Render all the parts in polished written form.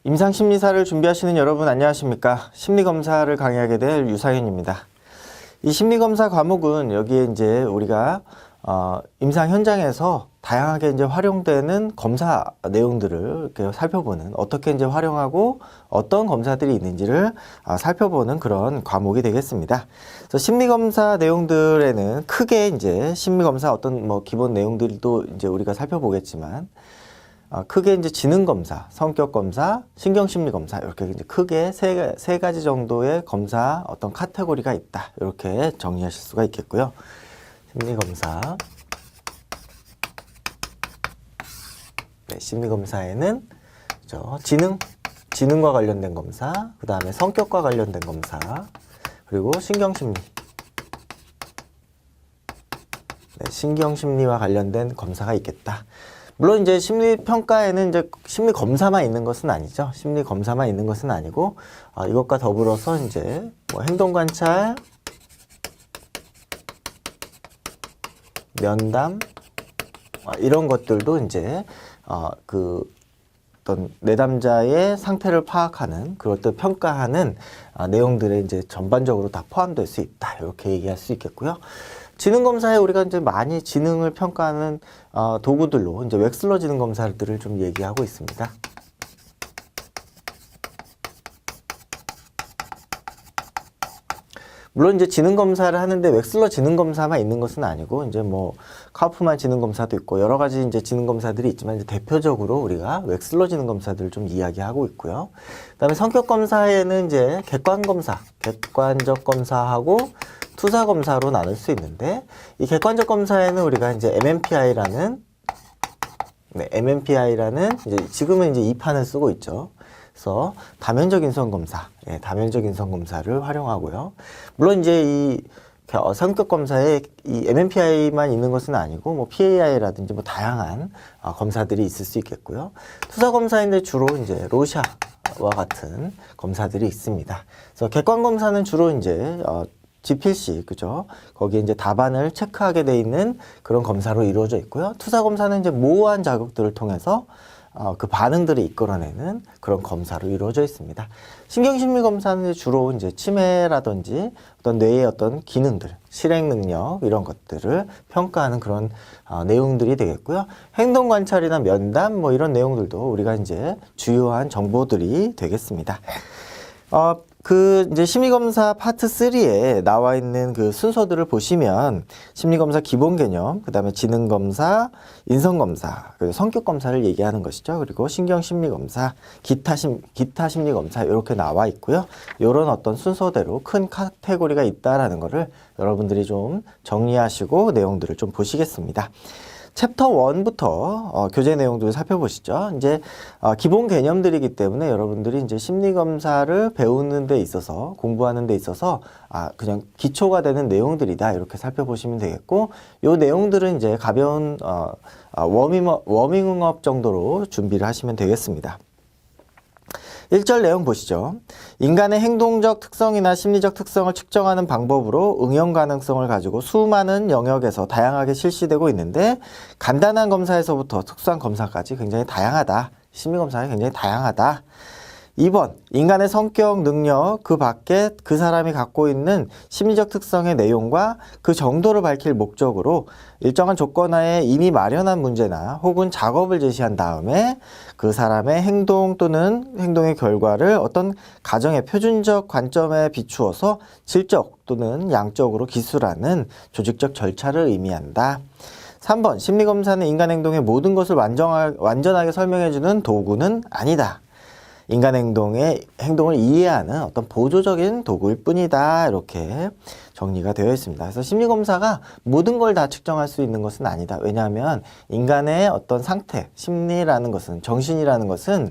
임상심리사를 준비하시는 여러분 안녕하십니까? 심리검사를 강의하게 될 유상현입니다. 이 심리검사 과목은 여기에 이제 우리가 임상 현장에서 다양하게 이제 활용되는 검사 내용들을 이렇게 살펴보는, 어떻게 이제 활용하고 어떤 검사들이 있는지를 살펴보는 그런 과목이 되겠습니다. 그래서 심리검사 내용들에는 크게 이제 심리검사 어떤 뭐 기본 내용들도 이제 우리가 살펴보겠지만, 크게 이제 지능검사, 성격검사, 신경심리검사 이렇게 이제 크게 세 가지 정도의 검사 어떤 카테고리가 있다. 이렇게 정리하실 수가 있겠고요. 심리검사. 네, 심리검사에는 지능과 관련된 검사, 그 다음에 성격과 관련된 검사, 그리고 신경심리. 네, 신경심리와 관련된 검사가 있겠다. 물론 이제 심리평가에는 이제 심리검사만 있는 것은 아니죠. 심리검사만 있는 것은 아니고, 이것과 더불어서 이제 뭐 행동관찰, 면담, 이런 것들도 이제, 어떤 내담자의 상태를 파악하는, 그것들 평가하는 내용들에 이제 전반적으로 다 포함될 수 있다. 이렇게 얘기할 수 있겠고요. 지능검사에 우리가 이제 많이 지능을 평가하는 도구들로 이제 웩슬러 지능검사들을 좀 얘기하고 있습니다. 물론 이제 지능검사를 하는데 웩슬러 지능검사만 있는 것은 아니고, 이제 뭐 카우프만 지능검사도 있고 여러 가지 이제 지능검사들이 있지만, 이제 대표적으로 우리가 웩슬러 지능검사들을 좀 이야기하고 있고요. 그다음에 성격검사에는 이제 객관검사, 객관적 검사하고 투사검사로 나눌 수 있는데, 이 객관적 검사에는 우리가 이제 MMPI라는 이제 지금은 이제 2판을 쓰고 있죠. 그래서 다면적 인성 검사, 다면적 인성 검사를 활용하고요. 물론 이제 이 성격 검사에 이 MMPI만 있는 것은 아니고, 뭐 PAI라든지 뭐 다양한 검사들이 있을 수 있겠고요. 투사 검사인데 주로 이제 로샤와 같은 검사들이 있습니다. 그래서 객관 검사는 주로 이제 GPLC, 그죠? 거기에 이제 답안을 체크하게 돼 있는 그런 검사로 이루어져 있고요. 투사 검사는 이제 모호한 자극들을 통해서 그 반응들을 이끌어내는 그런 검사로 이루어져 있습니다. 신경심리 검사는 주로 이제 치매라든지 어떤 뇌의 어떤 기능들, 실행 능력 이런 것들을 평가하는 그런 내용들이 되겠고요. 행동 관찰이나 면담 뭐 이런 내용들도 우리가 이제 주요한 정보들이 되겠습니다. 이제 심리검사 파트 3에 나와 있는 그 순서들을 보시면, 심리검사 기본 개념, 그 다음에 지능검사, 인성검사, 그리고 성격검사를 얘기하는 것이죠. 그리고 신경심리검사, 기타 심리검사, 이렇게 나와 있고요. 이런 어떤 순서대로 큰 카테고리가 있다라는 거를 여러분들이 좀 정리하시고 내용들을 좀 보시겠습니다. 챕터 1부터 교재 내용들을 살펴보시죠. 이제 기본 개념들이기 때문에 여러분들이 이제 심리검사를 배우는 데 있어서, 공부하는 데 있어서 그냥 기초가 되는 내용들이다, 이렇게 살펴보시면 되겠고, 요 내용들은 이제 가벼운 워밍업 정도로 준비를 하시면 되겠습니다. 1절 내용 보시죠. 인간의 행동적 특성이나 심리적 특성을 측정하는 방법으로 응용 가능성을 가지고 수많은 영역에서 다양하게 실시되고 있는데, 간단한 검사에서부터 특수한 검사까지 굉장히 다양하다. 심리검사가 굉장히 다양하다. 2번, 인간의 성격, 능력, 그 밖에 그 사람이 갖고 있는 심리적 특성의 내용과 그 정도를 밝힐 목적으로 일정한 조건하에 이미 마련한 문제나 혹은 작업을 제시한 다음에 그 사람의 행동 또는 행동의 결과를 어떤 가정의 표준적 관점에 비추어서 질적 또는 양적으로 기술하는 조직적 절차를 의미한다. 3번, 심리검사는 인간 행동의 모든 것을 완전하게 설명해주는 도구는 아니다. 인간 행동을 이해하는 어떤 보조적인 도구일 뿐이다. 이렇게 정리가 되어 있습니다. 그래서 심리검사가 모든 걸 다 측정할 수 있는 것은 아니다. 왜냐하면 인간의 어떤 상태, 심리라는 것은, 정신이라는 것은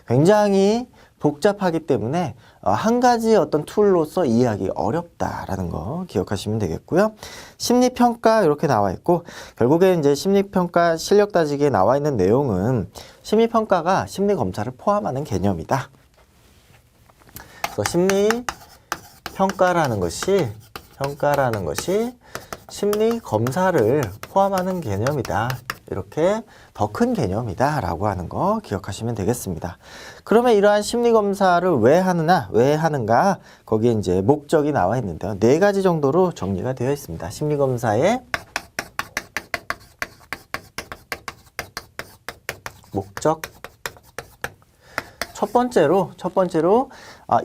굉장히 복잡하기 때문에 한 가지 어떤 툴로서 이해하기 어렵다라는 거 기억하시면 되겠고요. 심리평가 이렇게 나와 있고, 결국에 이제 심리평가 실력 따지기에 나와 있는 내용은 심리평가가 심리검사를 포함하는 개념이다. 그래서 심리평가라는 것이 심리검사를 포함하는 개념이다. 이렇게 더 큰 개념이다 라고 하는 거 기억하시면 되겠습니다. 그러면 이러한 심리검사를 왜 하는가? 거기에 이제 목적이 나와 있는데요. 4가지 정도로 정리가 되어 있습니다. 심리검사의 목적. 첫 번째로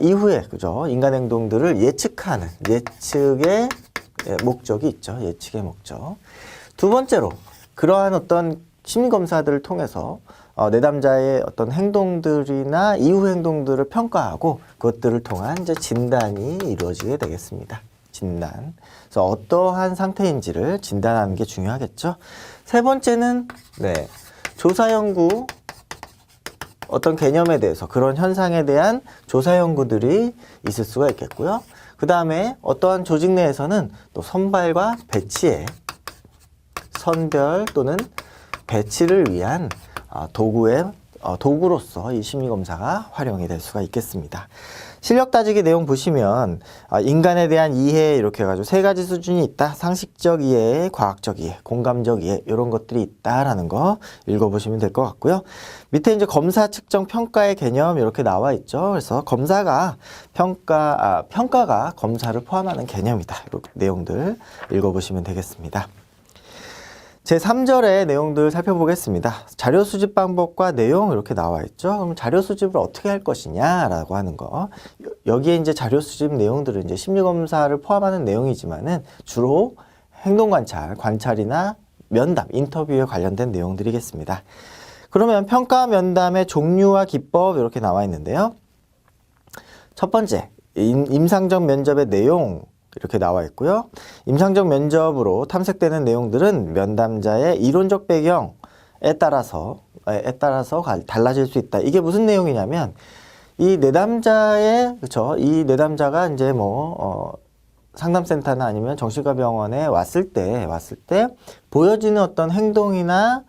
이후에 그죠? 인간 행동들을 예측하는 예측의 목적이 있죠. 예측의 목적. 두 번째로 그러한 어떤 심리검사들을 통해서 내담자의 어떤 행동들이나 이후 행동들을 평가하고 그것들을 통한 이제 진단이 이루어지게 되겠습니다. 진단. 그래서 어떠한 상태인지를 진단하는 게 중요하겠죠. 세 번째는 조사 연구, 어떤 개념에 대해서 그런 현상에 대한 조사 연구들이 있을 수가 있겠고요. 그 다음에 어떠한 조직 내에서는 또 선발과 배치에 선별 또는 배치를 위한 도구로서 이 심리검사가 활용이 될 수가 있겠습니다. 실력 따지기 내용 보시면 인간에 대한 이해 이렇게 해가지고 3가지 수준이 있다. 상식적 이해, 과학적 이해, 공감적 이해 이런 것들이 있다라는 거 읽어보시면 될 것 같고요. 밑에 이제 검사, 측정, 평가의 개념 이렇게 나와 있죠. 그래서 검사가 평가가 검사를 포함하는 개념이다. 이렇게 내용들 읽어보시면 되겠습니다. 제3절의 내용들 살펴보겠습니다. 자료 수집 방법과 내용 이렇게 나와 있죠. 그럼 자료 수집을 어떻게 할 것이냐라고 하는 거. 여기에 이제 자료 수집 내용들은 이제 심리검사를 포함하는 내용이지만은 주로 행동 관찰이나 면담, 인터뷰에 관련된 내용들이겠습니다. 그러면 평가 면담의 종류와 기법 이렇게 나와 있는데요. 첫 번째, 임상적 면접의 내용 이렇게 나와 있고요. 임상적 면접으로 탐색되는 내용들은 면담자의 이론적 배경에 따라서 달라질 수 있다. 이게 무슨 내용이냐면 이 내담자가 이제 상담센터나 아니면 정신과 병원에 왔을 때 보여지는 어떤 행동이나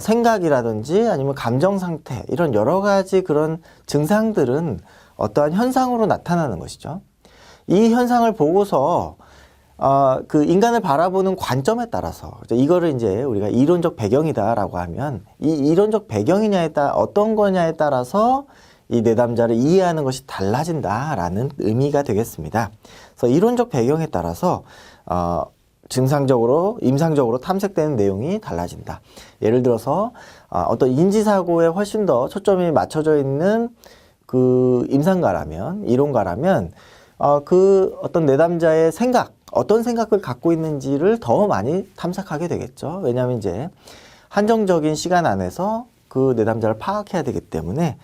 생각이라든지 아니면 감정 상태 이런 여러 가지 그런 증상들은 어떠한 현상으로 나타나는 것이죠. 이 현상을 보고서 그 인간을 바라보는 관점에 따라서 이거를 이제 우리가 이론적 배경이다라고 하면 이 이론적 배경이냐에 따라 어떤 거냐에 따라서 이 내담자를 이해하는 것이 달라진다라는 의미가 되겠습니다. 그래서 이론적 배경에 따라서 임상적으로 탐색되는 내용이 달라진다. 예를 들어서 어떤 인지사고에 훨씬 더 초점이 맞춰져 있는 그 이론가라면 그 어떤 내담자의 어떤 생각을 갖고 있는지를 더 많이 탐색하게 되겠죠. 왜냐하면 이제 한정적인 시간 안에서 그 내담자를 파악해야 되기 때문에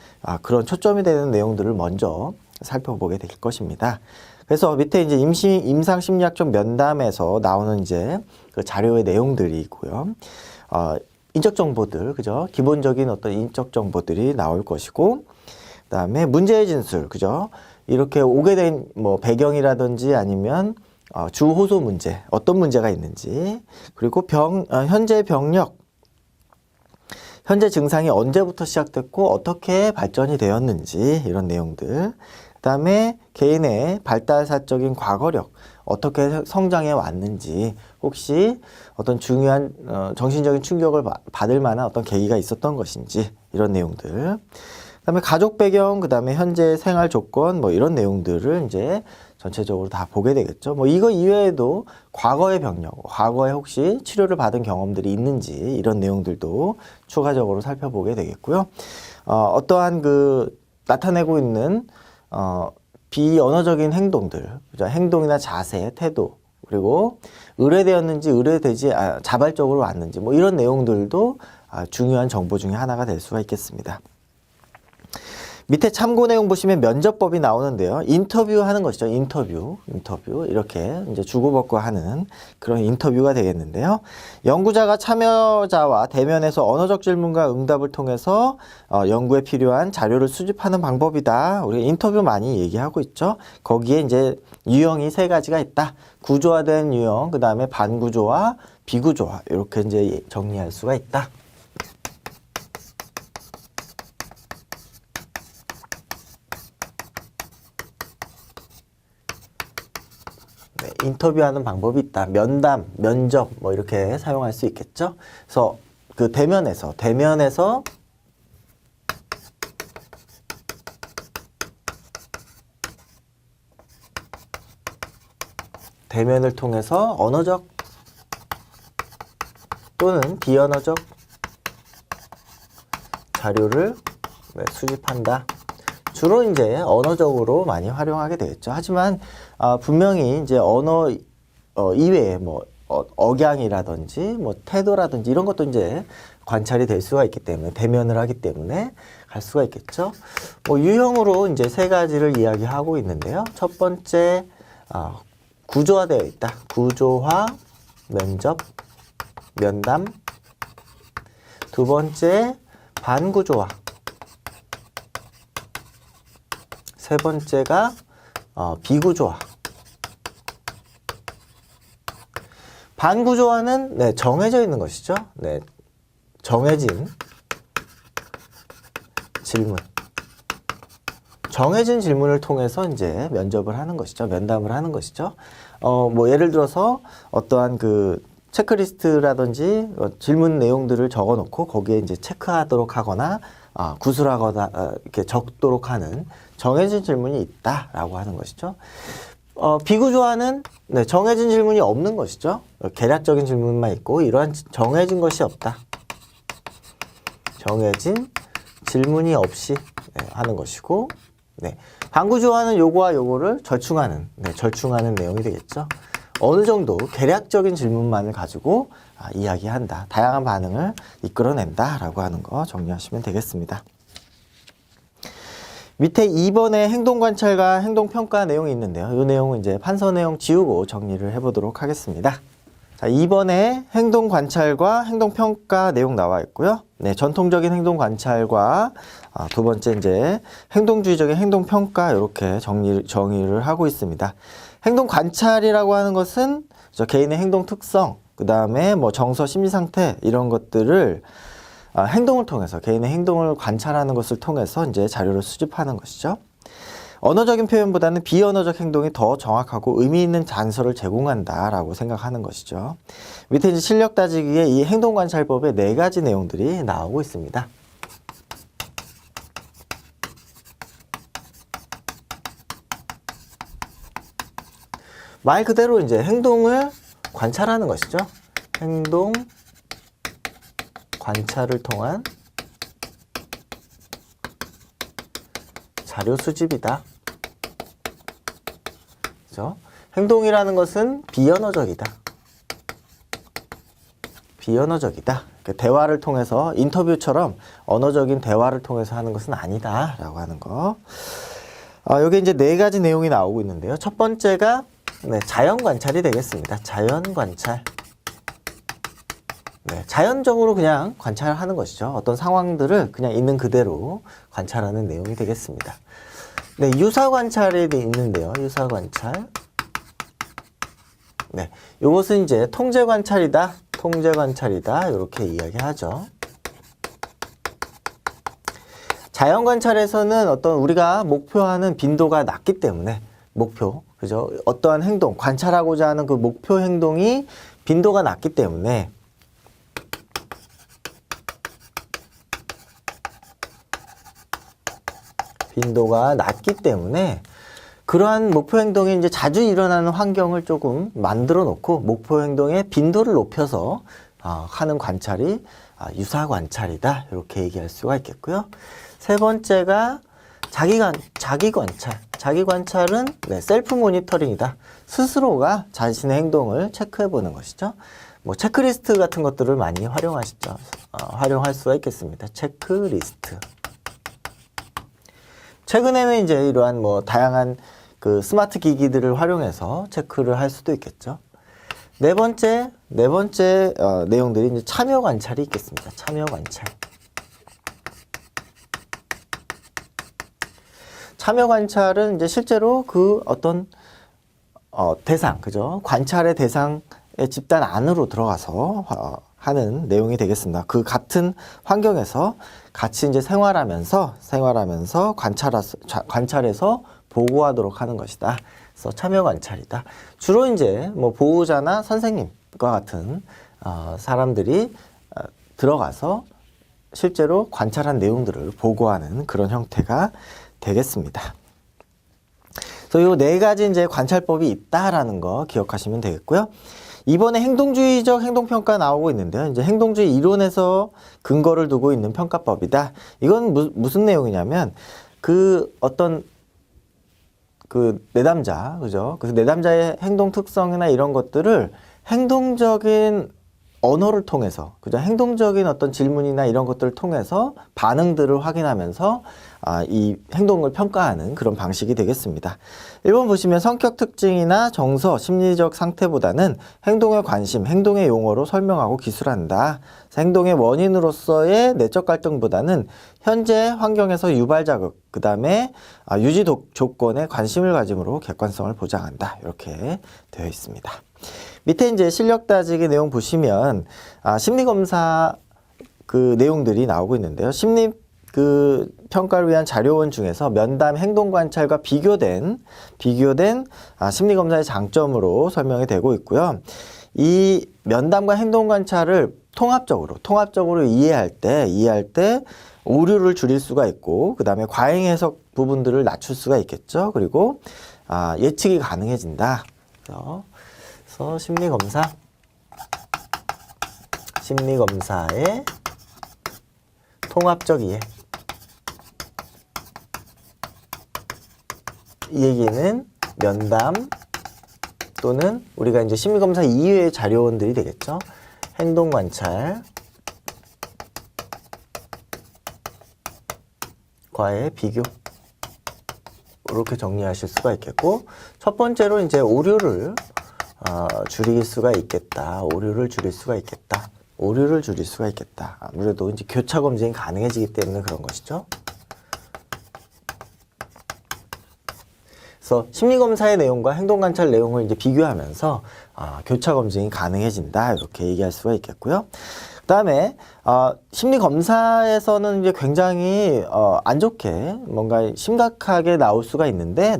그런 초점이 되는 내용들을 먼저 살펴보게 될 것입니다. 그래서 밑에 이제 임상심리학적 면담에서 나오는 이제 그 자료의 내용들이 있고요. 인적 정보들, 그죠? 기본적인 어떤 인적 정보들이 나올 것이고, 그 다음에 문제의 진술, 그죠? 이렇게 오게 된 배경이라든지 아니면 주호소 문제, 어떤 문제가 있는지, 그리고 현재 병력, 현재 증상이 언제부터 시작됐고 어떻게 발전이 되었는지 이런 내용들. 그 다음에 개인의 발달사적인 과거력, 어떻게 성장해 왔는지, 혹시 어떤 중요한 정신적인 충격을 받을 만한 어떤 계기가 있었던 것인지 이런 내용들. 그다음에 가족 배경, 그다음에 현재 생활 조건 이런 내용들을 이제 전체적으로 다 보게 되겠죠. 이거 이외에도 과거의 병력, 과거에 혹시 치료를 받은 경험들이 있는지 이런 내용들도 추가적으로 살펴보게 되겠고요. 어떠한 나타내고 있는 비언어적인 행동들, 그죠? 행동이나 자세, 태도, 그리고 의뢰되었는지 자발적으로 왔는지 이런 내용들도 중요한 정보 중에 하나가 될 수가 있겠습니다. 밑에 참고 내용 보시면 면접법이 나오는데요. 인터뷰하는 것이죠. 인터뷰 이렇게 이제 주고받고 하는 그런 인터뷰가 되겠는데요. 연구자가 참여자와 대면해서 언어적 질문과 응답을 통해서 연구에 필요한 자료를 수집하는 방법이다. 우리가 인터뷰 많이 얘기하고 있죠. 거기에 이제 유형이 3가지가 있다. 구조화된 유형, 그 다음에 반구조화, 비구조화 이렇게 이제 정리할 수가 있다. 인터뷰하는 방법이 있다. 면담, 면접 이렇게 사용할 수 있겠죠. 그래서 그 대면에서 대면을 통해서 언어적 또는 비언어적 자료를 수집한다. 주로 이제 언어적으로 많이 활용하게 되겠죠. 하지만 분명히 이제 언어 이외에 뭐 억양이라든지 뭐 태도라든지 이런 것도 이제 관찰이 될 수가 있기 때문에 대면을 하기 때문에 갈 수가 있겠죠. 뭐 유형으로 이제 세 가지를 이야기하고 있는데요. 첫 번째 구조화되어 있다. 구조화, 면접, 면담. 두 번째 반구조화. 세 번째가 비구조화. 반구조화는 정해져 있는 것이죠. 정해진 질문. 정해진 질문을 통해서 이제 면접을 하는 것이죠. 면담을 하는 것이죠. 뭐 예를 들어서 어떠한 그 체크리스트라든지 질문 내용들을 적어 놓고 거기에 이제 체크하도록 하거나 구술하거나 이렇게 적도록 하는 정해진 질문이 있다라고 하는 것이죠. 비구조화는 정해진 질문이 없는 것이죠. 개략적인 질문만 있고 이러한 정해진 것이 없다. 정해진 질문이 없이 하는 것이고, 반구조화는 요거와 요거를 절충하는 내용이 되겠죠. 어느 정도 개략적인 질문만을 가지고 이야기한다. 다양한 반응을 이끌어낸다라고 하는 거 정리하시면 되겠습니다. 밑에 2번에 행동관찰과 행동평가 내용이 있는데요. 이 내용은 이제 판서 내용 지우고 정리를 해보도록 하겠습니다. 자, 2번에 행동관찰과 행동평가 내용 나와 있고요. 전통적인 행동관찰과 두 번째 이제 행동주의적인 행동평가 이렇게 정의를 하고 있습니다. 행동관찰이라고 하는 것은 개인의 행동 특성, 그 다음에 뭐 정서, 심리 상태 이런 것들을 행동을 통해서 개인의 행동을 관찰하는 것을 통해서 이제 자료를 수집하는 것이죠. 언어적인 표현보다는 비언어적 행동이 더 정확하고 의미 있는 단서를 제공한다라고 생각하는 것이죠. 밑에 이제 실력 따지기에 이 행동관찰법의 4가지 내용들이 나오고 있습니다. 말 그대로 이제 행동을 관찰하는 것이죠. 행동 관찰을 통한 자료 수집이다. 그죠? 행동이라는 것은 비언어적이다. 비언어적이다. 대화를 통해서 인터뷰처럼 언어적인 대화를 통해서 하는 것은 아니다 라고 하는 거. 여기 이제 4가지 내용이 나오고 있는데요. 첫 번째가 자연 관찰이 되겠습니다. 자연 관찰. 자연적으로 그냥 관찰하는 것이죠. 어떤 상황들을 그냥 있는 그대로 관찰하는 내용이 되겠습니다. 유사 관찰이 있는데요. 유사 관찰. 이것은 이제 통제 관찰이다. 통제 관찰이다. 이렇게 이야기하죠. 자연 관찰에서는 어떤 우리가 목표하는 빈도가 낮기 때문에 그죠? 어떠한 행동, 관찰하고자 하는 그 목표 행동이 빈도가 낮기 때문에 그러한 목표 행동이 이제 자주 일어나는 환경을 조금 만들어 놓고 목표 행동의 빈도를 높여서 하는 관찰이 유사 관찰이다. 이렇게 얘기할 수가 있겠고요. 세 번째가 자기 관찰. 자기 관찰은 셀프 모니터링이다. 스스로가 자신의 행동을 체크해 보는 것이죠. 뭐 체크리스트 같은 것들을 많이 활용하시죠. 활용할 수가 있겠습니다. 체크리스트. 최근에는 이제 이러한 뭐 다양한 그 스마트 기기들을 활용해서 체크를 할 수도 있겠죠. 네 번째 내용들이 이제 참여 관찰이 있겠습니다. 참여 관찰. 참여 관찰은 이제 실제로 그 어떤 대상, 그죠? 관찰의 대상의 집단 안으로 들어가서 하는 내용이 되겠습니다. 그 같은 환경에서 같이 이제 생활하면서 관찰해서 보고하도록 하는 것이다. 그래서 참여 관찰이다. 주로 이제 뭐 보호자나 선생님과 같은 사람들이 들어가서 실제로 관찰한 내용들을 보고하는 그런 형태가 되겠습니다. 그래서 요 네 가지 이제 관찰법이 있다라는 거 기억하시면 되겠고요. 이번에 행동주의적 행동평가 나오고 있는데요. 이제 행동주의 이론에서 근거를 두고 있는 평가법이다. 이건 무슨 내용이냐면 그 어떤 그 내담자, 그죠? 그 내담자의 행동 특성이나 이런 것들을 행동적인 언어를 통해서, 그죠? 행동적인 어떤 질문이나 이런 것들을 통해서 반응들을 확인하면서 이 행동을 평가하는 그런 방식이 되겠습니다. 1번 보시면 성격 특징이나 정서, 심리적 상태보다는 행동의 관심, 행동의 용어로 설명하고 기술한다. 행동의 원인으로서의 내적 갈등보다는 현재 환경에서 유발 자극, 그 다음에 유지 조건에 관심을 가짐으로 객관성을 보장한다. 이렇게 되어 있습니다. 밑에 이제 실력 따지기 내용 보시면 심리검사 그 내용들이 나오고 있는데요. 심리 그 평가를 위한 자료원 중에서 면담 행동 관찰과 비교된 심리검사의 장점으로 설명이 되고 있고요. 이 면담과 행동 관찰을 통합적으로 이해할 때 오류를 줄일 수가 있고, 그 다음에 과잉 해석 부분들을 낮출 수가 있겠죠. 그리고 예측이 가능해진다. 그래서 심리검사의 통합적 이해. 이 얘기는 면담 또는 우리가 이제 심리검사 이외의 자료원들이 되겠죠. 행동관찰 과의 비교. 이렇게 정리하실 수가 있겠고, 첫 번째로 이제 오류를 줄일 수가 있겠다. 오류를 줄일 수가 있겠다. 아무래도 이제 교차 검증이 가능해지기 때문에 그런 것이죠. 그래서 심리검사의 내용과 행동관찰 내용을 이제 비교하면서 교차 검증이 가능해진다. 이렇게 얘기할 수가 있겠고요. 그 다음에 심리검사에서는 이제 굉장히 안 좋게 뭔가 심각하게 나올 수가 있는데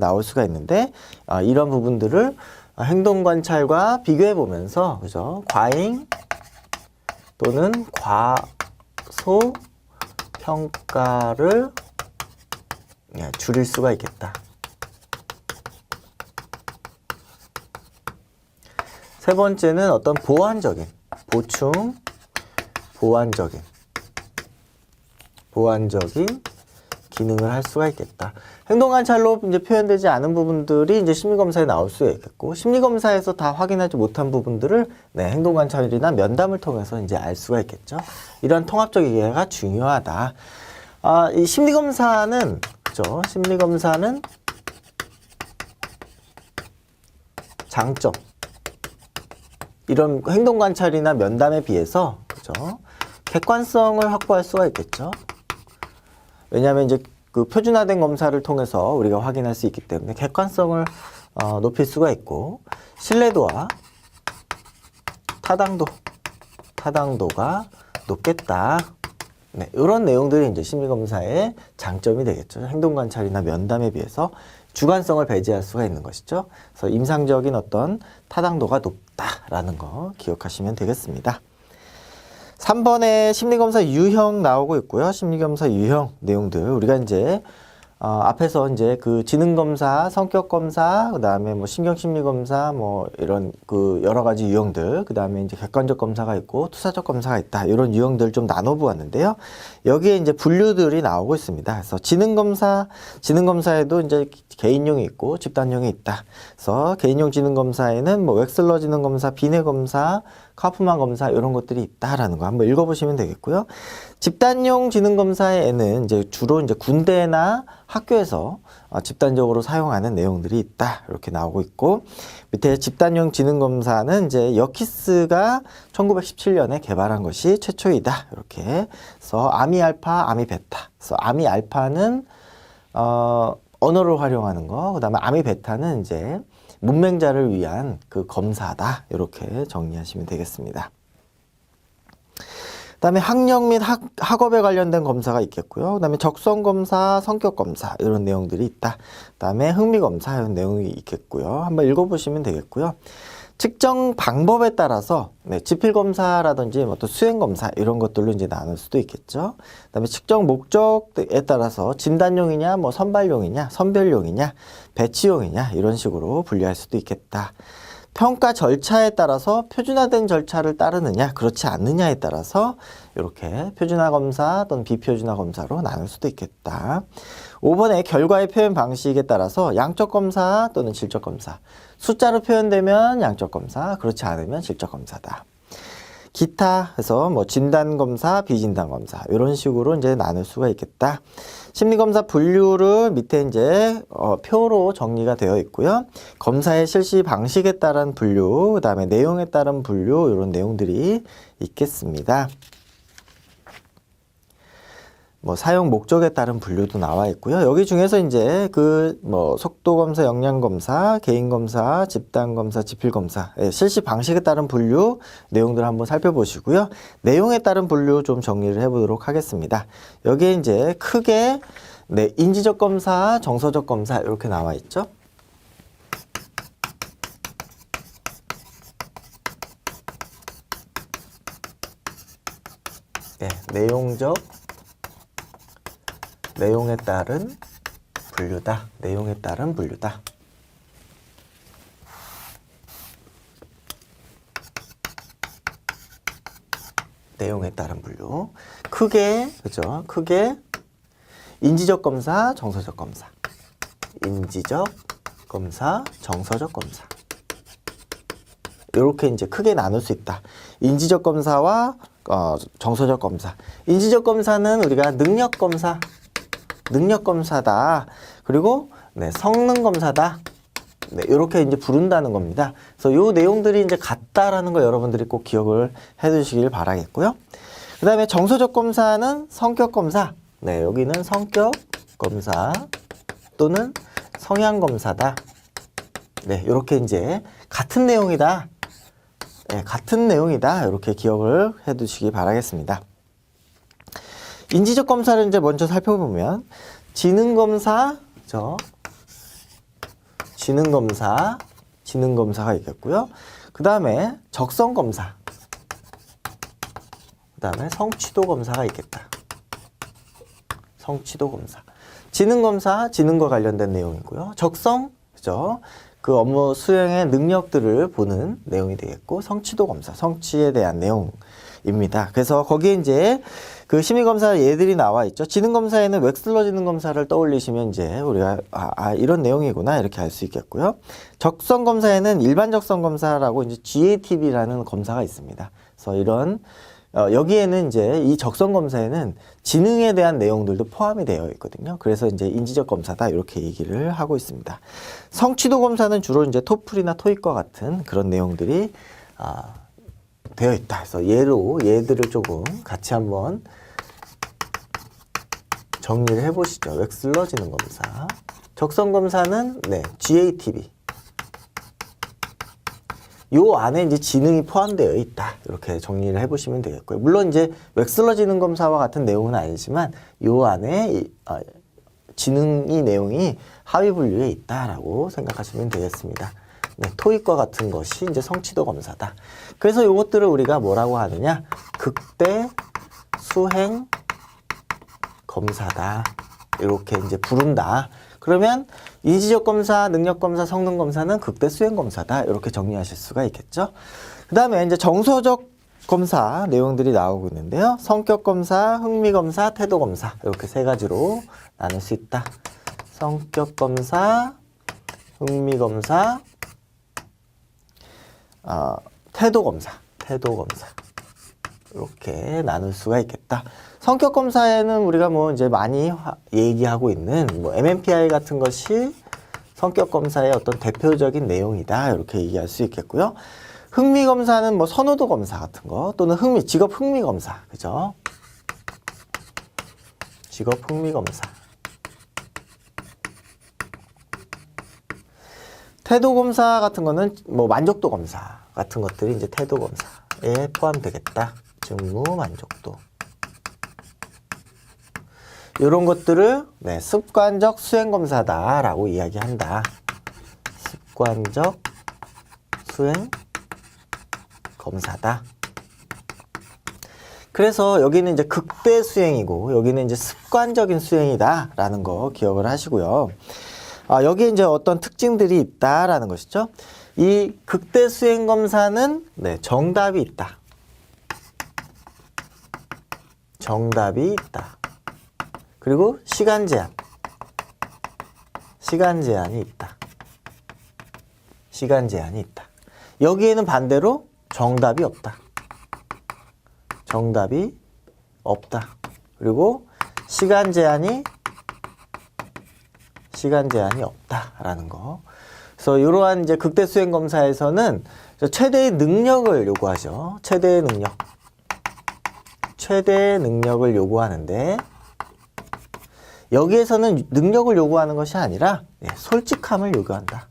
이런 부분들을 행동관찰과 비교해 보면서, 그죠? 과잉 또는 과소 평가를 줄일 수가 있겠다. 세 번째는 어떤 보완적인 기능을 할 수가 있겠다. 행동관찰로 이제 표현되지 않은 부분들이 이제 심리검사에 나올 수 있겠고, 심리검사에서 다 확인하지 못한 부분들을 행동관찰이나 면담을 통해서 이제 알 수가 있겠죠. 이런 통합적 이해가 중요하다. 이 심리검사는, 그죠? 심리검사는 장점. 이런 행동관찰이나 면담에 비해서, 그죠? 객관성을 확보할 수가 있겠죠. 왜냐하면 이제 그 표준화된 검사를 통해서 우리가 확인할 수 있기 때문에 객관성을 높일 수가 있고, 신뢰도와 타당도가 높겠다. 네, 이런 내용들이 이제 심리검사의 장점이 되겠죠. 행동관찰이나 면담에 비해서 주관성을 배제할 수가 있는 것이죠. 그래서 임상적인 어떤 타당도가 높다라는 거 기억하시면 되겠습니다. 3번에 심리검사 유형 나오고 있고요. 심리검사 유형 내용들 우리가 이제 앞에서 이제 그 지능검사, 성격검사, 그 다음에 뭐 신경심리검사, 뭐 이런 그 여러 가지 유형들, 그 다음에 이제 객관적 검사가 있고 투사적 검사가 있다. 이런 유형들 좀 나눠보았는데요. 여기에 이제 분류들이 나오고 있습니다. 그래서 지능검사에도 이제 개인용이 있고 집단용이 있다. 그래서 개인용 지능검사에는 뭐 웩슬러 지능검사, 비네 검사, 카프만 검사 이런 것들이 있다라는 거 한번 읽어보시면 되겠고요. 집단용 지능검사에는 이제 주로 이제 군대나 학교에서 집단적으로 사용하는 내용들이 있다. 이렇게 나오고 있고, 밑에 집단용 지능검사는 이제 여키스가 1917년에 개발한 것이 최초이다. 이렇게. 그래서 아미알파, 아미베타. 그래서 아미알파는 언어를 활용하는 거, 그 다음에 아미베타는 이제 문맹자를 위한 그 검사다. 이렇게 정리하시면 되겠습니다. 그 다음에 학력 및 학업에 관련된 검사가 있겠고요. 그 다음에 적성검사, 성격검사 이런 내용들이 있다. 그 다음에 흥미검사 이런 내용이 있겠고요. 한번 읽어보시면 되겠고요. 측정 방법에 따라서 네, 지필검사라든지 뭐 또 수행검사 이런 것들로 이제 나눌 수도 있겠죠. 그다음에 측정 목적에 따라서 진단용이냐, 뭐 선발용이냐, 선별용이냐, 배치용이냐 이런 식으로 분류할 수도 있겠다. 평가 절차에 따라서 표준화된 절차를 따르느냐, 그렇지 않느냐에 따라서 이렇게 표준화 검사 또는 비표준화 검사로 나눌 수도 있겠다. 5번의 결과의 표현 방식에 따라서 양적 검사 또는 질적 검사. 숫자로 표현되면 양적 검사, 그렇지 않으면 질적 검사다. 기타 해서 뭐 진단 검사, 비진단 검사 이런 식으로 이제 나눌 수가 있겠다. 심리검사 분류를 밑에 이제 표로 정리가 되어 있고요. 검사의 실시 방식에 따른 분류, 그 다음에 내용에 따른 분류 이런 내용들이 있겠습니다. 뭐 사용 목적에 따른 분류도 나와 있고요. 여기 중에서 이제 그 뭐 속도 검사, 역량 검사, 개인 검사, 집단 검사, 지필 검사 실시 방식에 따른 분류 내용들 한번 살펴보시고요. 내용에 따른 분류 좀 정리를 해보도록 하겠습니다. 여기에 이제 크게 네, 인지적 검사, 정서적 검사 이렇게 나와 있죠. 네, 내용에 따른 분류다. 내용에 따른 분류다. 내용에 따른 분류. 크게, 그죠? 크게 인지적 검사, 정서적 검사. 인지적 검사, 정서적 검사. 이렇게 이제 크게 나눌 수 있다. 인지적 검사와 정서적 검사. 인지적 검사는 우리가 능력 검사다. 그리고 네, 성능 검사다. 네, 이렇게 이제 부른다는 겁니다. 그래서 요 내용들이 이제 같다라는 거 여러분들이 꼭 기억을 해 두시길 바라겠고요. 그 다음에 정서적 검사는 성격 검사. 네, 여기는 성격 검사 또는 성향 검사다. 네, 이렇게 이제 같은 내용이다. 네, 같은 내용이다. 이렇게 기억을 해 두시기 바라겠습니다. 인지적 검사를 이제 먼저 살펴보면 지능 검사죠. 지능 검사가 있겠고요. 그 다음에 적성 검사. 그 다음에 성취도 검사가 있겠다. 성취도 검사. 지능 검사, 지능과 관련된 내용이고요. 적성, 그죠? 그 업무 수행의 능력들을 보는 내용이 되겠고, 성취도 검사, 성취에 대한 내용입니다. 그래서 거기에 이제 그 심의검사 예들이 나와 있죠. 지능검사에는 웩슬러 지능검사를 떠올리시면 이제 우리가 이런 내용이구나 이렇게 알 수 있겠고요. 적성검사에는 일반 적성검사라고 이제 GATB라는 검사가 있습니다. 그래서 이런 여기에는 이제 이 적성검사에는 지능에 대한 내용들도 포함이 되어 있거든요. 그래서 이제 인지적 검사다 이렇게 얘기를 하고 있습니다. 성취도 검사는 주로 이제 토플이나 토익과 같은 그런 내용들이 되어 있다. 그래서 얘들을 조금 같이 한번 정리를 해보시죠. 웩슬러 지능검사. 적성검사는 네, GATB. 요 안에 이제 지능이 포함되어 있다. 이렇게 정리를 해보시면 되겠고요. 물론 이제 웩슬러 지능검사와 같은 내용은 아니지만 요 안에 지능이 내용이 하위 분류에 있다라고 생각하시면 되겠습니다. 네, 토익과 같은 것이 이제 성취도 검사다. 그래서 이것들을 우리가 뭐라고 하느냐? 극대 수행 검사다. 이렇게 이제 부른다. 그러면 인지적 검사, 능력 검사, 성능 검사는 극대 수행 검사다. 이렇게 정리하실 수가 있겠죠. 그 다음에 이제 정서적 검사 내용들이 나오고 있는데요. 성격 검사, 흥미 검사, 태도 검사. 이렇게 세 가지로 나눌 수 있다. 성격 검사, 흥미 검사, 태도 검사 이렇게 나눌 수가 있겠다. 성격 검사에는 우리가 뭐 이제 많이 얘기하고 있는 뭐 MMPI 같은 것이 성격 검사의 어떤 대표적인 내용이다 이렇게 얘기할 수 있겠고요. 흥미 검사는 뭐 선호도 검사 같은 거 또는 직업 흥미 검사, 그죠? 직업 흥미 검사. 태도 검사 같은 거는 뭐 만족도 검사 같은 것들이 이제 태도 검사에 포함되겠다. 직무 만족도. 이런 것들을 네, 습관적 수행 검사다라고 이야기한다. 습관적 수행 검사다. 그래서 여기는 이제 극대 수행이고 여기는 이제 습관적인 수행이다라는 거 기억을 하시고요. 여기에 이제 어떤 특징들이 있다라는 것이죠. 이 극대 수행 검사는 정답이 있다. 정답이 있다. 그리고 시간 제한이 있다. 시간 제한이 있다. 여기에는 반대로 정답이 없다. 정답이 없다. 그리고 시간 제한이 없다라는 거. 그래서 이러한 이제 극대 수행 검사에서는 최대의 능력을 요구하죠. 최대의 능력을 요구하는데 여기에서는 능력을 요구하는 것이 아니라 솔직함을 요구한다.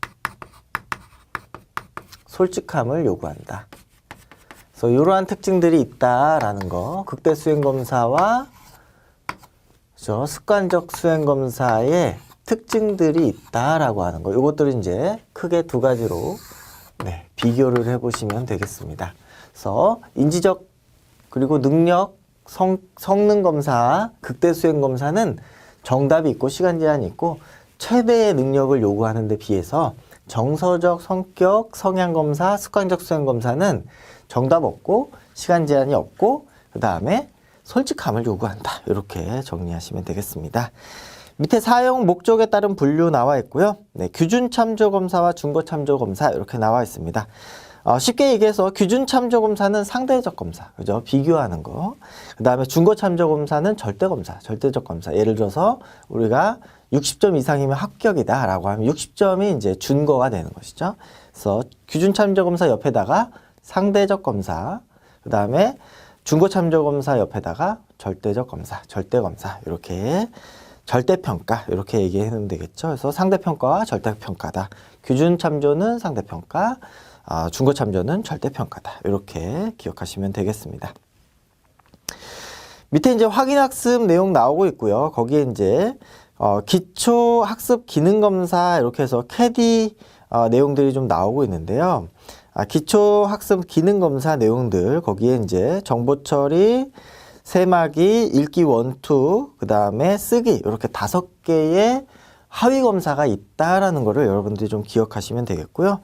솔직함을 요구한다. 그래서 이러한 특징들이 있다라는 거. 극대 수행 검사와 습관적 수행 검사의 특징들이 있다라고 하는 거. 이것들은 이제 크게 두 가지로 비교를 해보시면 되겠습니다. 그래서 인지적 그리고 능력 성능 검사, 극대 수행 검사는 정답이 있고 시간 제한이 있고 최대의 능력을 요구하는 데 비해서 정서적 성격 성향 검사, 습관적 수행 검사는 정답 없고 시간 제한이 없고 그 다음에 솔직함을 요구한다. 이렇게 정리하시면 되겠습니다. 밑에 사용 목적에 따른 분류 나와 있고요. 규준 참조 검사와 중거 참조 검사 이렇게 나와 있습니다. 쉽게 얘기해서 규준 참조 검사는 상대적 검사, 그죠? 비교하는 거. 그 다음에 중거 참조 검사는 절대 검사, 절대적 검사. 예를 들어서 우리가 60점 이상이면 합격이다 라고 하면 60점이 이제 준거가 되는 것이죠. 그래서 규준 참조 검사 옆에다가 상대적 검사, 그 다음에 중거 참조 검사 옆에다가 절대적 검사, 절대 검사, 이렇게 절대평가, 이렇게 얘기하면 되겠죠. 그래서 상대평가와 절대평가다. 규준 참조는 상대평가, 중거 참조는 절대평가다. 이렇게 기억하시면 되겠습니다. 밑에 이제 확인학습 내용 나오고 있고요. 거기에 이제 기초학습 기능검사 이렇게 해서 캐디 내용들이 좀 나오고 있는데요. 기초학습 기능검사 내용들 거기에 이제 정보처리, 세마기, 읽기 1, 2, 그 다음에 쓰기 이렇게 5개의 하위 검사가 있다라는 거를 여러분들이 좀 기억하시면 되겠고요.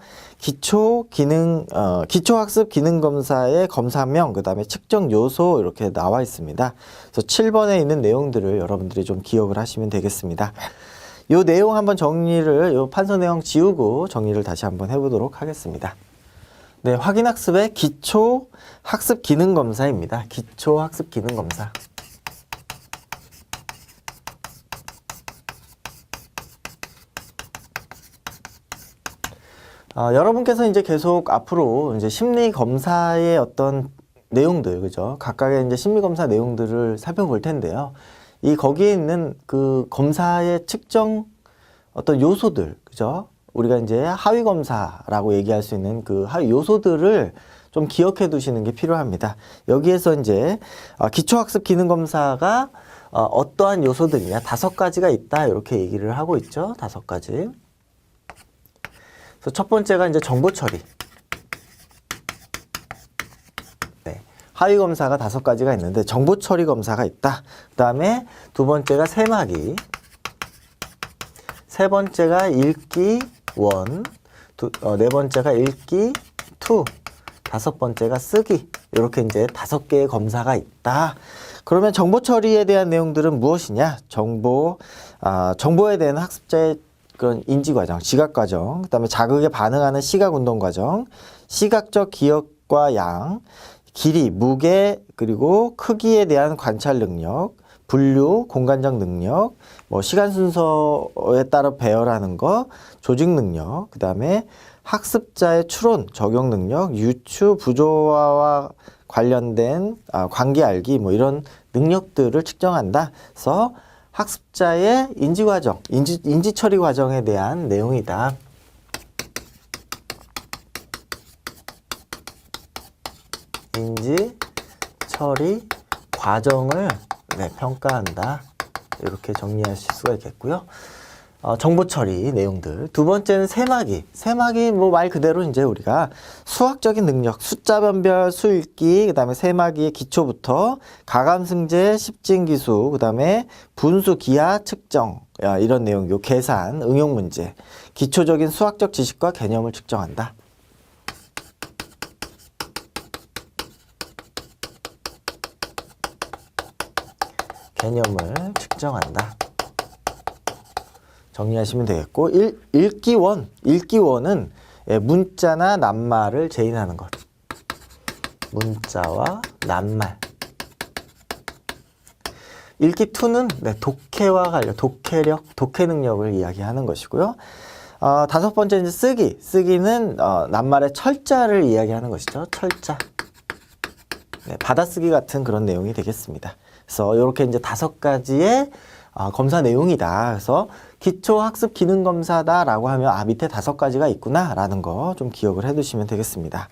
기초학습 기능검사의 검사명, 그 다음에 측정 요소 이렇게 나와 있습니다. 그래서 7번에 있는 내용들을 여러분들이 좀 기억을 하시면 되겠습니다. 이 내용 한번 정리를, 이 판서 내용 지우고 정리를 다시 한번 해보도록 하겠습니다. 네, 확인학습의 기초학습 기능검사입니다. 기초학습 기능검사. 여러분께서 이제 계속 앞으로 이제 심리 검사의 어떤 내용들, 그죠? 각각의 이제 심리 검사 내용들을 살펴볼 텐데요. 거기에 있는 그 검사의 측정 어떤 요소들, 그죠? 우리가 이제 하위 검사라고 얘기할 수 있는 그 하위 요소들을 좀 기억해 두시는 게 필요합니다. 여기에서 이제 기초학습 기능 검사가 어떠한 요소들이냐, 5가지가 있다 이렇게 얘기를 하고 있죠. 5가지. 그래서 첫 번째가 이제 정보 처리. 하위 검사가 5가지가 있는데 정보 처리 검사가 있다. 그 다음에 두 번째가 세마기. 세 번째가 읽기 1, 네 번째가 읽기 2, 5번째가 쓰기. 이렇게 이제 5개의 검사가 있다. 그러면 정보 처리에 대한 내용들은 무엇이냐? 정보에 대한 학습자의 그런 인지 과정, 지각 과정, 그다음에 자극에 반응하는 시각 운동 과정, 시각적 기억과 양, 길이, 무게, 그리고 크기에 대한 관찰 능력, 분류, 공간적 능력, 시간 순서에 따라 배열하는 거, 조직 능력, 그 다음에 학습자의 추론, 적용 능력, 유추, 부조화와 관련된 관계 알기, 이런 능력들을 측정한다. 그래서 학습자의 인지 과정, 인지 처리 과정에 대한 내용이다. 인지 처리 과정을 평가한다. 이렇게 정리하실 수가 있겠고요. 정보 처리 내용들. 두 번째는 세마기. 세마기 뭐 말 그대로 이제 우리가 수학적인 능력, 숫자 변별, 수읽기, 그다음에 세마기의 기초부터 가감승제, 십진기수, 그다음에 분수, 기하, 측정 이런 내용, 요 계산, 응용 문제, 기초적인 수학적 지식과 개념을 측정한다. 개념을 측정한다. 정리하시면 되겠고, 읽기원. 읽기원은 문자나 낱말을 제인하는 것. 문자와 낱말. 읽기투는 독해와 관련, 독해력, 독해 능력을 이야기하는 것이고요. 다섯 번째 이제 쓰기. 쓰기는 낱말의 철자를 이야기하는 것이죠. 철자. 받아쓰기 같은 그런 내용이 되겠습니다. 그래서 이렇게 이제 5가지의 검사 내용이다. 그래서 기초학습 기능검사다라고 하면 밑에 5가지가 있구나라는 거 좀 기억을 해두시면 되겠습니다.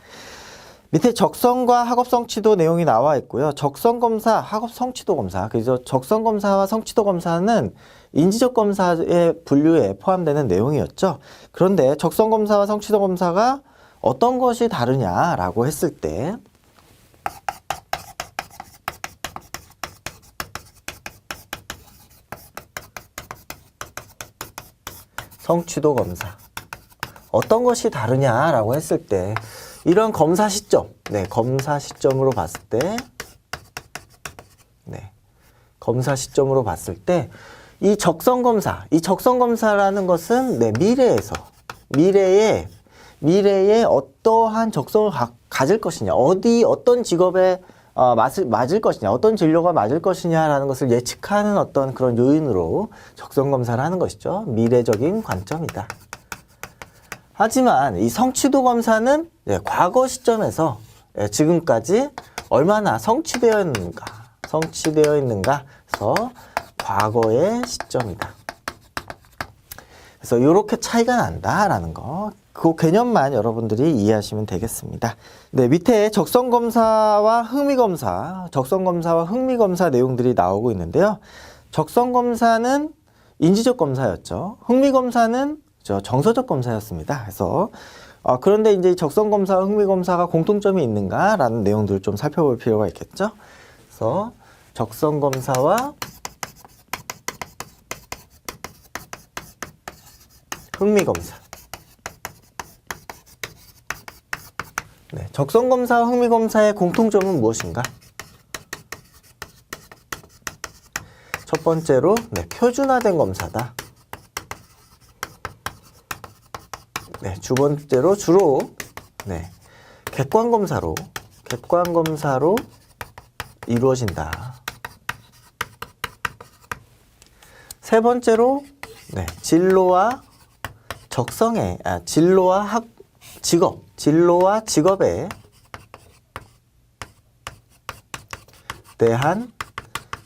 밑에 적성과 학업 성취도 내용이 나와 있고요. 적성검사, 학업 성취도 검사. 그래서 적성검사와 성취도 검사는 인지적 검사의 분류에 포함되는 내용이었죠. 그런데 적성검사와 성취도 검사가 어떤 것이 다르냐라고 했을 때 성취도 검사. 어떤 것이 다르냐라고 했을 때 이런 검사 시점, 검사 시점으로 봤을 때 검사 시점으로 봤을 때 이 적성검사, 이 적성검사라는 것은 미래에 어떠한 적성을 가질 것이냐, 어떤 직업에 맞을 것이냐, 어떤 진로가 맞을 것이냐라는 것을 예측하는 어떤 그런 요인으로 적성검사를 하는 것이죠. 미래적인 관점이다. 하지만 이 성취도 검사는 과거 시점에서 지금까지 얼마나 성취되어 있는가, 그래서 과거의 시점이다. 그래서 이렇게 차이가 난다라는 거, 그 개념만 여러분들이 이해하시면 되겠습니다. 밑에 적성검사와 흥미검사 내용들이 나오고 있는데요. 적성검사는 인지적 검사였죠. 흥미검사는 정서적 검사였습니다. 그래서 그런데 이제 적성검사와 흥미검사가 공통점이 있는가라는 내용들을 좀 살펴볼 필요가 있겠죠. 그래서 적성검사와 흥미검사. 적성검사와 흥미검사의 공통점은 무엇인가? 첫 번째로 표준화된 검사다. 두 번째로 주로 객관검사로 이루어진다. 세 번째로 진로와 직업에 대한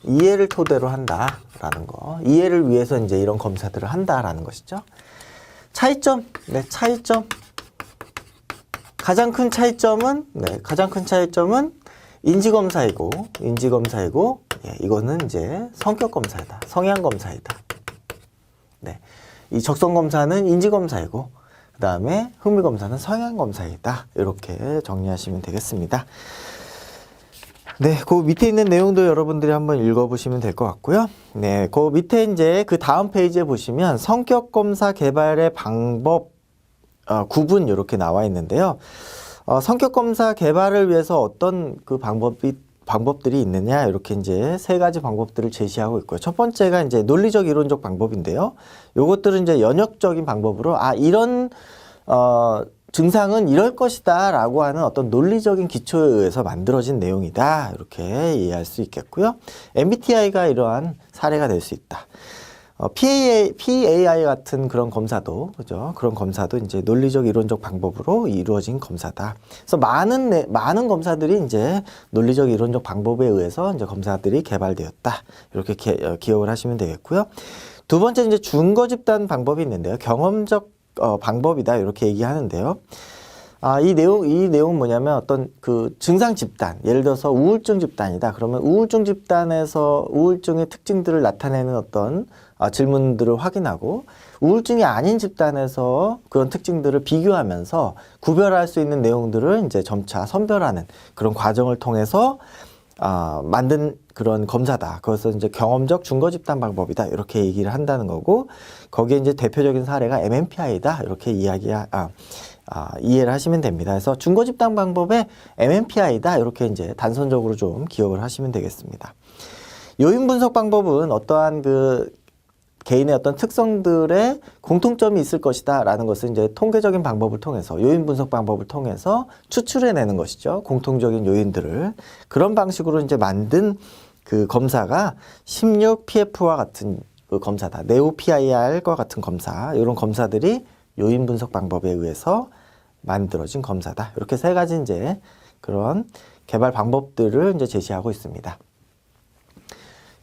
이해를 토대로 한다라는 거. 이해를 위해서 이제 이런 검사들을 한다라는 것이죠. 차이점. 가장 큰 차이점은 인지검사이고 이거는 이제 성격검사이다. 성향검사이다. 이 적성검사는 인지검사이고 그 다음에 흥미검사는 성향검사이다. 이렇게 정리하시면 되겠습니다. 그 밑에 있는 내용도 여러분들이 한번 읽어보시면 될 것 같고요. 그 밑에 이제 그 다음 페이지에 보시면 성격검사 개발의 방법, 구분 이렇게 나와 있는데요. 성격검사 개발을 위해서 어떤 그 방법들이 있느냐, 이렇게 이제 3가지 방법들을 제시하고 있고요. 첫 번째가 이제 논리적 이론적 방법인데요. 요것들은 이제 연역적인 방법으로 이런 증상은 이럴 것이다 라고 하는 어떤 논리적인 기초에 의해서 만들어진 내용이다, 이렇게 이해할 수 있겠고요. MBTI가 이러한 사례가 될 수 있다. PAI 같은 그런 검사도, 그죠? 그런 검사도 이제 논리적 이론적 방법으로 이루어진 검사다. 그래서 많은 검사들이 이제 논리적 이론적 방법에 의해서 이제 검사들이 개발되었다. 이렇게 기억을 하시면 되겠고요. 두 번째 이제 준거 집단 방법이 있는데요. 경험적 방법이다, 이렇게 얘기하는데요. 이 내용은 뭐냐면 어떤 그 증상 집단, 예를 들어서 우울증 집단이다. 그러면 우울증 집단에서 우울증의 특징들을 나타내는 어떤 질문들을 확인하고, 우울증이 아닌 집단에서 그런 특징들을 비교하면서 구별할 수 있는 내용들을 이제 점차 선별하는 그런 과정을 통해서 만든 그런 검사다. 그것은 이제 경험적 증거 집단 방법이다. 이렇게 얘기를 한다는 거고, 거기에 이제 대표적인 사례가 MMPI다. 이렇게 이해를 하시면 됩니다. 그래서 증거 집단 방법의 MMPI다. 이렇게 이제 단선적으로 좀 기억을 하시면 되겠습니다. 요인 분석 방법은 어떠한 그 개인의 어떤 특성들의 공통점이 있을 것이다 라는 것을 이제 통계적인 방법을 통해서, 요인 분석 방법을 통해서 추출해내는 것이죠. 공통적인 요인들을. 그런 방식으로 이제 만든 그 검사가 16PF와 같은 그 검사다. 네오-PIR과 같은 검사. 이런 검사들이 요인 분석 방법에 의해서 만들어진 검사다. 이렇게 세 가지 이제 그런 개발 방법들을 이제 제시하고 있습니다.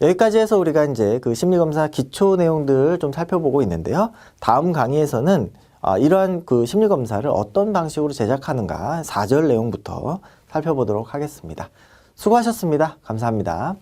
여기까지 해서 우리가 이제 그 심리검사 기초 내용들을 좀 살펴보고 있는데요. 다음 강의에서는 이러한 그 심리검사를 어떤 방식으로 제작하는가 4절 내용부터 살펴보도록 하겠습니다. 수고하셨습니다. 감사합니다.